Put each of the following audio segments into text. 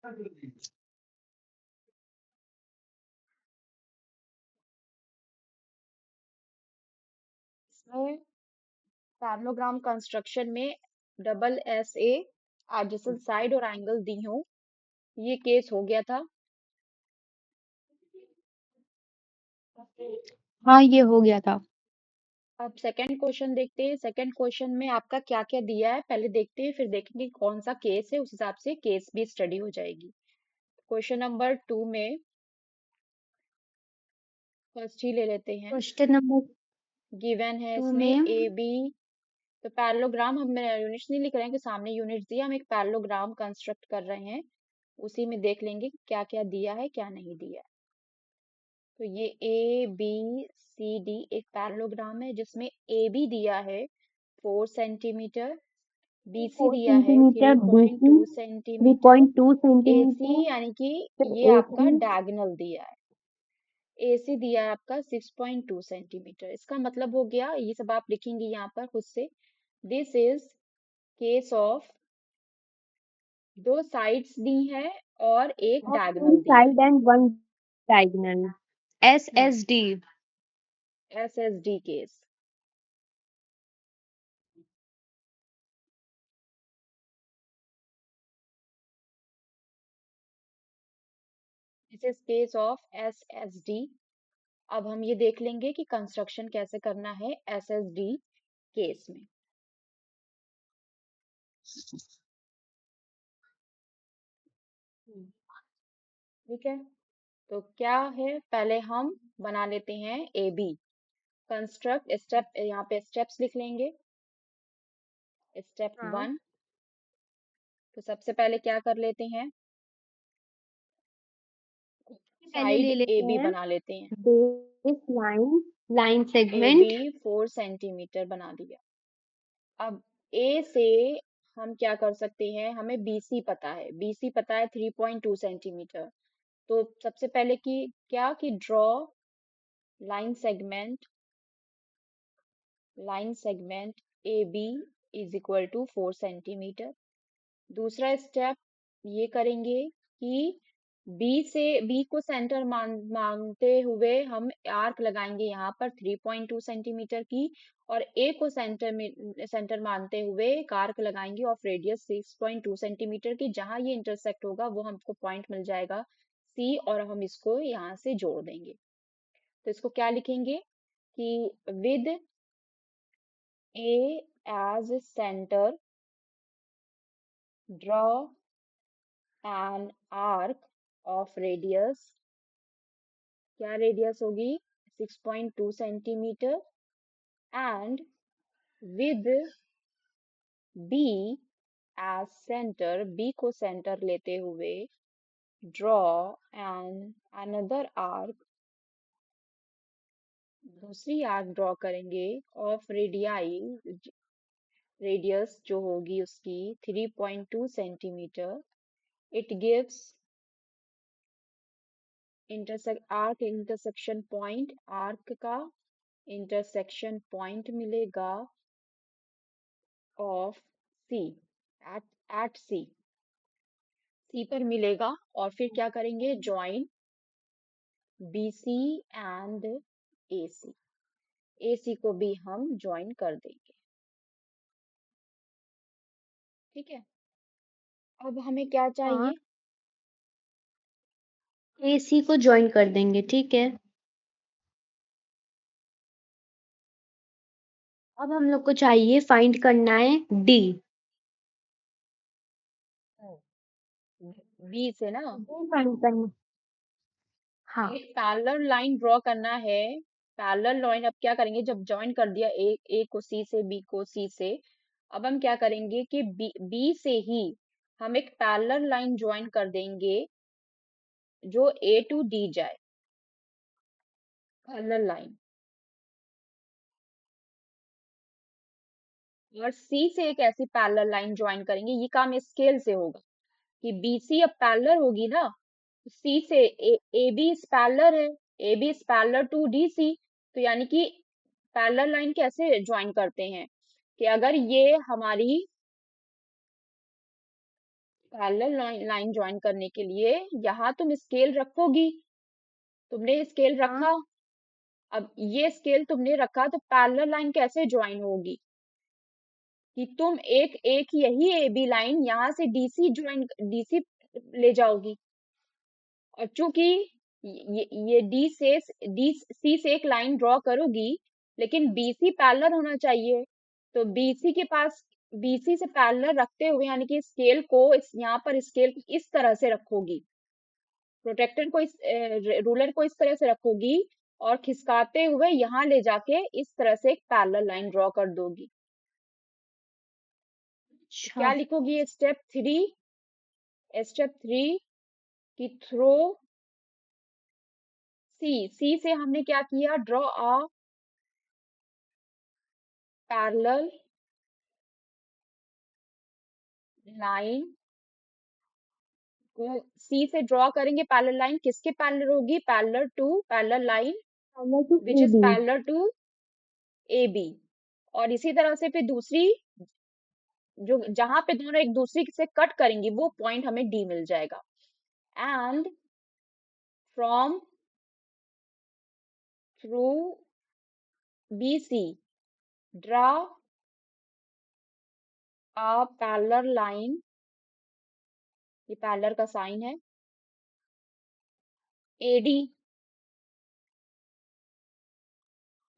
इसमें parallelogram construction में double S A adjacent side और एंगल दी हूँ, ये केस हो गया था। हाँ, ये हो गया था। अब सेकंड क्वेश्चन देखते हैं। सेकंड क्वेश्चन में आपका क्या क्या दिया है पहले देखते हैं, फिर देखेंगे कौन सा केस है, उस हिसाब से केस भी स्टडी हो जाएगी। क्वेश्चन नंबर 2 में फर्स्ट ही ले लेते हैं। क्वेश्चन नंबर गिवन है 2 इसमें में ए बी, तो पैरेललोग्राम हम यूनिट्स नहीं लिख रहे हैं कि सामने यूनिट्स दिया, हम एक पैरेललोग्राम कंस्ट्रक्ट कर रहे हैं, उसी में देख लेंगे क्या क्या दिया है क्या नहीं दिया है। तो ये ए बी सी डी एक पैरेललोग्राम है जिसमें ए बी दिया है 4 सेंटीमीटर, BC 4 दिया है centimetre, BC 3.2 centimetre, 3.2 AC centimetre, यानी कि फिर ये आपका AC डायगोनल दिया है, AC दिया है आपका 6.2 सेंटीमीटर। इसका मतलब हो गया, ये सब आप लिखेंगे यहाँ पर खुद से, दिस इज केस ऑफ दो साइड्स दी है और एक of 2 डायगोनल दिया side and 1 diagonal. है। SSD. SSD case. This is case of SSD। अब हम ये देख लेंगे कि कंस्ट्रक्शन कैसे करना है SSD केस में। ठीक है, तो क्या है, पहले हम बना लेते हैं ए बी कंस्ट्रक्ट स्टेप, यहाँ पे स्टेप्स लिख लेंगे। स्टेप हाँ, 1, तो सबसे पहले क्या कर लेते हैं, पहले साइड ले ए लेते बी हैं बना लेते हैं। Base line, line A B segment 4 centimetre बना दिया। अब ए से हम क्या कर सकते हैं, हमें बीसी पता है, बीसी पता है 3.2 सेंटीमीटर। तो सबसे पहले की क्या कि draw line segment, line segment A B is equal to 4 centimetre. दूसरा स्टेप ये करेंगे कि बी को सेंटर मानते हुए हम आर्क लगाएंगे यहाँ पर 3.2 सेंटीमीटर की, और ए को सेंटर मानते हुए एक आर्क लगाएंगे ऑफ रेडियस 6.2 सेंटीमीटर की। जहां ये इंटरसेक्ट होगा वो हमको पॉइंट मिल जाएगा सी, और हम इसको यहाँ से जोड़ देंगे। तो इसको क्या लिखेंगे कि with A as centre draw an arc of radius, क्या रेडियस होगी 6.2 centimetre, and with B as center, B को सेंटर लेते हुए draw another arc, दूसरी आर्क ड्रॉ करेंगे ऑफ रेडियाई, रेडियस जो होगी उसकी 3.2 centimetre. It gives arc intersection point, arc का इंटरसेक्शन पॉइंट मिलेगा ऑफ सी, एट सी पर मिलेगा। और फिर क्या करेंगे, join BC and AC, AC को भी हम ज्वाइन कर देंगे। ठीक है, अब हमें क्या हाँ, चाहिए, AC को ज्वाइन कर देंगे, ठीक है। अब हम लोग को चाहिए फाइंड करना है D। B से ना D फाइंड करना, हाँ, एक पैरेलल लाइन ड्रॉ करना है। पैरेलल लाइन अब क्या करेंगे, जब ज्वाइन कर दिया ए को सी से, बी को सी से, अब हम क्या करेंगे कि बी से ही हम एक पैरेलल लाइन ज्वाइन कर देंगे जो A टू D जाए, पैरेलल लाइन। और C से एक ऐसी पैरेलल लाइन ज्वाइन करेंगे, ये काम स्केल से होगा कि BC अब पैरेलल होगी ना, C से AB इज पैरेलल है, AB is parallel to DC। तो यानी कि पैरेलल लाइन कैसे ज्वाइन करते हैं कि अगर ये हमारी पैरेलल लाइन ज्वाइन करने के लिए यहाँ तुम स्केल रखोगी, तुमने स्केल हाँ। रखा। अब ये स्केल तुमने रखा तो पैरेलल लाइन कैसे ज्वाइन होगी कि तुम एक एक यही ए बी लाइन यहाँ से डीसी ले जाओगी, और चूंकि ये डी सी से एक लाइन ड्रॉ करोगी, लेकिन बीसी पैरेलल होना चाहिए। तो बीसी के पास, बीसी से पैरेलल रखते हुए यानी कि स्केल को यहाँ पर स्केल को इस तरह से रखोगी, प्रोटेक्टर को रूलर को इस तरह से रखोगी, और खिसकाते हुए यहाँ ले जाके इस तरह से एक पैरेलल लाइन ड्रॉ कर दोगी। तो अच्छा। क्या लिखोगी स्टेप थ्री की थ्रो सी से हमने क्या किया, ड्रॉ अ पैरेलल लाइन को, सी से ड्रॉ करेंगे पैरेलल लाइन, किसके पैरेलल होगी, पैरेलल लाइन पहले to which A is B. Parallel to A B. और इसी तरह से फिर दूसरी, जो जहां पे दोनों एक दूसरे से कट करेंगी वो पॉइंट हमें डी मिल जाएगा। And from through B C draw a parallel line, ये पैरेलल का साइन है, एडी।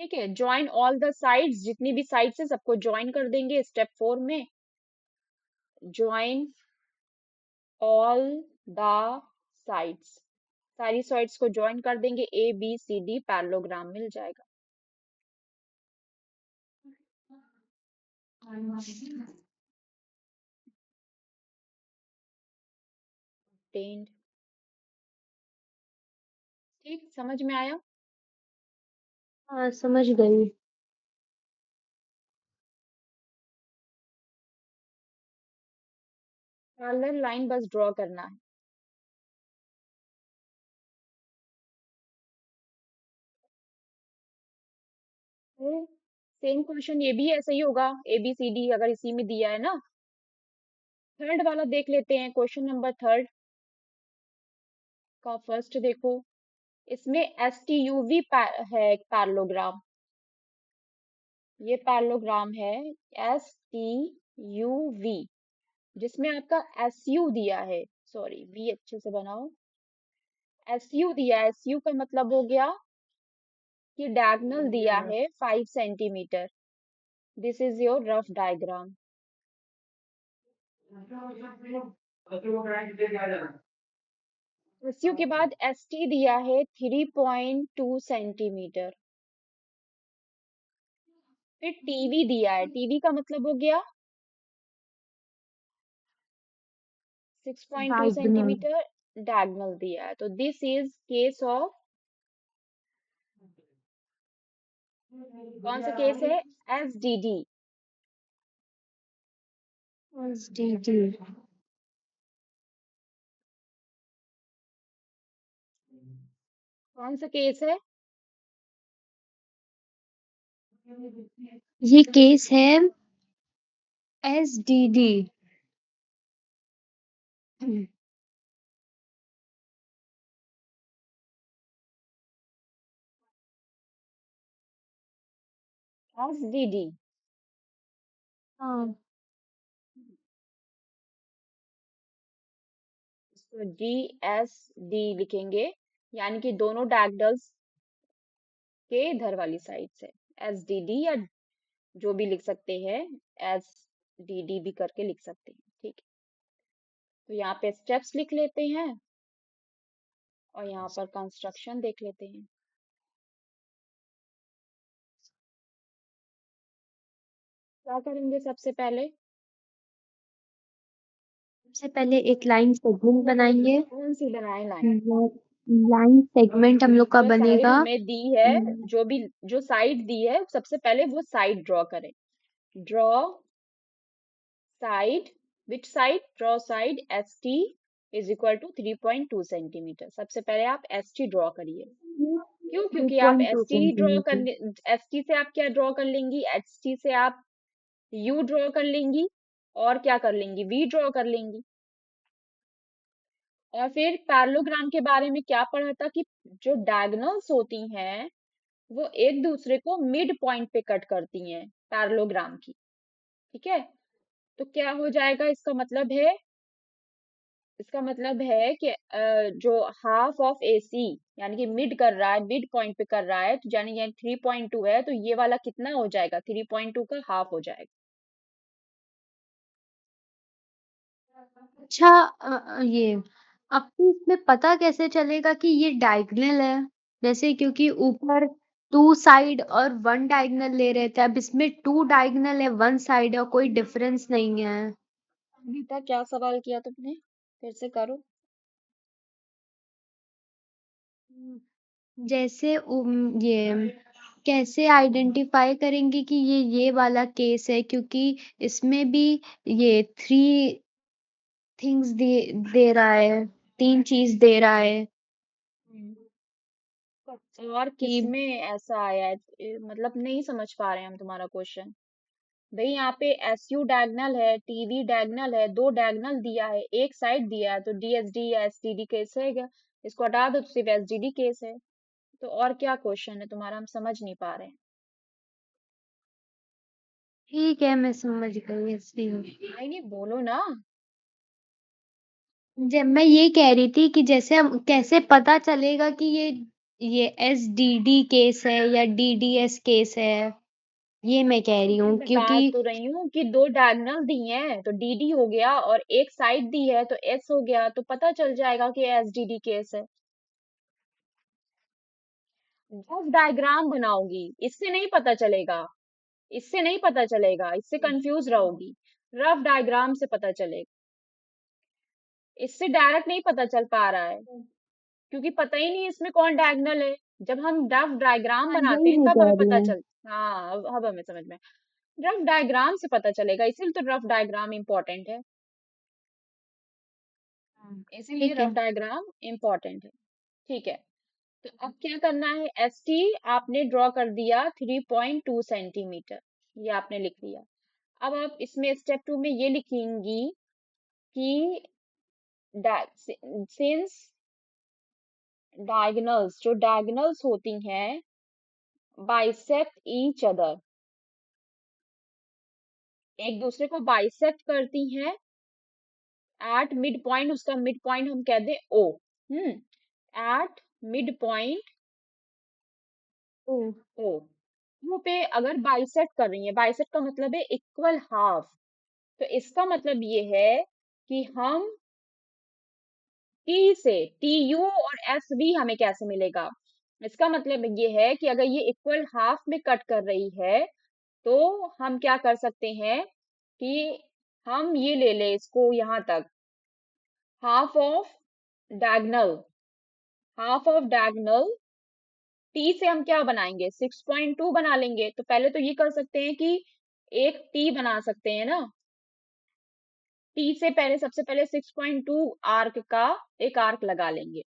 ठीक है, ज्वाइन ऑल द साइड्स, जितनी भी साइड्स है सबको ज्वाइन कर देंगे स्टेप 4 में। ज्वाइन ऑल द साइड्स, सारी साइड्स को ज्वाइन कर देंगे, A B C D parallelogram मिल जाएगा। टेंड, ठीक, समझ में आया। हाँ, समझ गई। पैरेलल लाइन बस ड्रॉ करना है। सेम क्वेश्चन ये भी ऐसे ही होगा, ए बी सी डी अगर इसी में दिया है ना। थर्ड वाला देख लेते हैं, क्वेश्चन नंबर थर्ड का फर्स्ट देखो, इसमें एस टी यू वी है पैरेललोग्राम। ये पैरेललोग्राम है एस टी यू वी, जिसमें आपका एस यू दिया है, सॉरी वी अच्छे से बनाओ, एस यू दिया है। एस यू का मतलब हो गया कि डायगोनल दिया है 5 centimetre. This is your rough diagram. S U के बाद एस टी दिया है 3.2 सेंटीमीटर। फिर टीवी दिया है, टीवी का मतलब हो गया 6.2 डायगोनल। सेंटीमीटर डायगोनल दिया है। तो दिस इज केस ऑफ, कौन सा केस है, एस डी डी। एसडीडी। कौन सा केस है, ये केस है एसडीडी। S D D. हाँ। तो डी एस डी लिखेंगे, यानी कि दोनों डायगोनल्स के इधर वाली साइड से एस डी डी, या जो भी लिख सकते हैं, एस डी डी भी करके लिख सकते हैं। ठीक है, तो यहाँ पे स्टेप्स लिख लेते हैं और यहाँ पर कंस्ट्रक्शन देख लेते हैं। क्या करेंगे सबसे पहले, सबसे पहले एक लाइन सेगमेंट बनाएंगे। कौन सी बनाए लाइन, लाइन सेगमेंट हम लोग का जो साइड बनेगा। हमें दी है, जो भी जो साइड दी है सबसे पहले वो साइड ड्रॉ करें। Draw side, which side, draw side S T is equal to 3.2 centimetre. सबसे पहले आप एस टी ड्रॉ करिए। क्यों, थ्री क्योंकि आप point two S T draw centimetre करने, एस टी से आप क्या ड्रॉ कर लेंगी, एस टी से आप यू ड्रॉ कर लेंगी, और क्या कर लेंगी, वी ड्रॉ कर लेंगी। और फिर पैरेललोग्राम के बारे में क्या पढ़ा था कि जो डायगोनल्स होती हैं वो एक दूसरे को मिड पॉइंट पे कट करती हैं पैरेललोग्राम की। ठीक है, तो क्या हो जाएगा, इसका मतलब है कि जो हाफ ऑफ AC यानी कि मिड कर रहा है, मिड पॉइंट पे कर रहा है, तो यानी ये 3.2 है, तो ये वाला कितना हो जाएगा, 3.2 का हाफ हो जाएगा। अच्छा, ये आपको इसमें पता कैसे चलेगा कि ये डायगोनल है? जैसे क्योंकि ऊपर 2 साइड और 1 डायगोनल ले रहे थे, अब इसमें 2 डायगोनल है, 1 साइड है और कोई डिफरेंस नहीं है। गीता, क्या सवाल किया तुमने, फिर से करो। जैसे ये कैसे आइडेंटिफाई करेंगे कि ये वाला केस है, क्योंकि इसमें भी ये 3 थिंग्स दे रहा है, 3 चीज दे रहा है हम्म, और कि किसमें ऐसा आया है, मतलब नहीं समझ पा रहे हैं हम तुम्हारा क्वेश्चन। भाई यहाँ पे SU डायगनल है, TV डायगनल है, दो डायगनल दिया है, एक साइड दिया है, तो DSD या STD केस है क्या? इसको हटा दो तो सिर्फ SDD केस है। तो और क्या क्वेश्चन है तुम्हारा, हम समझ नहीं पा रहे हैं। ठीक है, मैं समझ गई इसलिए। नहीं नहीं, बोलो ना। जब मैं ये कह रही थी कि जैसे हम कैसे पता चलेगा कि ये SDD केस है या DDS केस है, ये मैं कह रही मैं हूँ बता क्योंकि तो रही हूँ कि दो डायगोनल दी हैं तो DD हो गया, और एक साइड दी है तो S हो गया, तो पता चल जाएगा कि SDD केस है। जब डायग्राम बनाओगी इससे नहीं पता चलेगा, इससे नहीं पता चलेगा, इससे कंफ्यूज रहोगी। रफ डायग्राम से पता चलेगा, इससे डायरेक्ट नहीं पता चल पा रहा है, क्योंकि पता ही नहीं इसमें कौन डायगोनल है। जब हम रफ डायग्राम हाँ, बनाते यही हैं मैं तब कह हमें रही पता हूँ। चल, हाँ अब हमें समझ में, रफ डायग्राम से पता चलेगा, इसीलिए तो रफ डायग्राम इंपॉर्टेंट है। इसीलिए ठीक रफ है। डायग्राम इंपॉर्टेंट है। ठीक है, तो अब क्या करना है, ST आपने ड्रॉ कर दिया 3.2 सेंटीमीटर, ये आपने लिख लिया। अब आप इसमें स्टेप 2 में ये लिखेंगी कि सिंस डायगोनल्स, जो डायगोनल्स होती हैं, बाइसेक्ट ईच अदर, एक दूसरे को बाइसेक्ट करती हैं एट मिड पॉइंट, उसका मिड पॉइंट हम कह दें O। Hmm, at mid point O, O, वो पे अगर बाइसेक्ट कर रही है, बाइसेक्ट का मतलब है इक्वल हाफ, तो इसका मतलब ये है कि हम T से TU और SV हमें कैसे मिलेगा, इसका मतलब ये है कि अगर ये इक्वल हाफ में कट कर रही है तो हम क्या कर सकते हैं कि हम ये ले ले इसको यहाँ तक, half of diagonal, half of diagonal T से हम क्या बनाएंगे, 6.2 बना लेंगे। तो पहले तो ये कर सकते हैं कि एक T बना सकते हैं ना, T से पहले सबसे पहले 6.2 आर्क का एक आर्क लगा लेंगे।